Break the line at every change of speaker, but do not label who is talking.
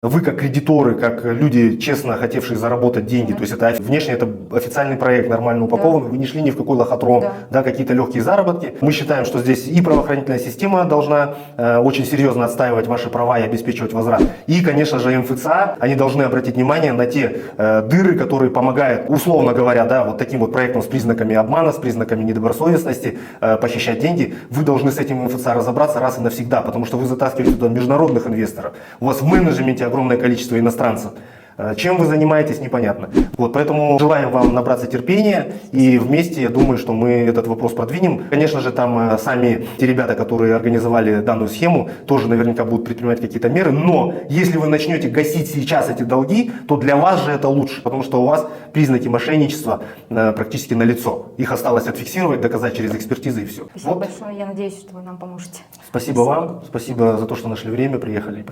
Вы как кредиторы, как люди, честно хотевшие заработать деньги, то есть это внешне это официальный проект, нормально упакованный, вы не шли ни в какой лохотрон, да, какие-то легкие заработки. Мы считаем, что здесь и правоохранительная система должна очень серьезно отстаивать ваши права и обеспечивать возврат. И, конечно же, МФЦА, они должны обратить внимание на те дыры, которые помогают, условно говоря, да, вот таким вот проектам с признаками обмана, с признаками недобросовестности, похищать деньги. Вы должны с этим МФЦА разобраться раз и навсегда, потому что вы затаскиваете туда международных инвесторов. У вас в менеджменте огромное количество иностранцев. Чем вы занимаетесь, непонятно. Вот, поэтому желаем вам набраться терпения, и вместе, я думаю, что мы этот вопрос продвинем. Конечно же, там сами те ребята, которые организовали данную схему, тоже наверняка будут предпринимать какие-то меры, но если вы начнете гасить сейчас эти долги, то для вас же это лучше, потому что у вас признаки мошенничества практически налицо. Их осталось отфиксировать, доказать через экспертизы и все.
Спасибо большое, я надеюсь, что вы нам поможете.
Спасибо вам, спасибо за то, что нашли время, приехали.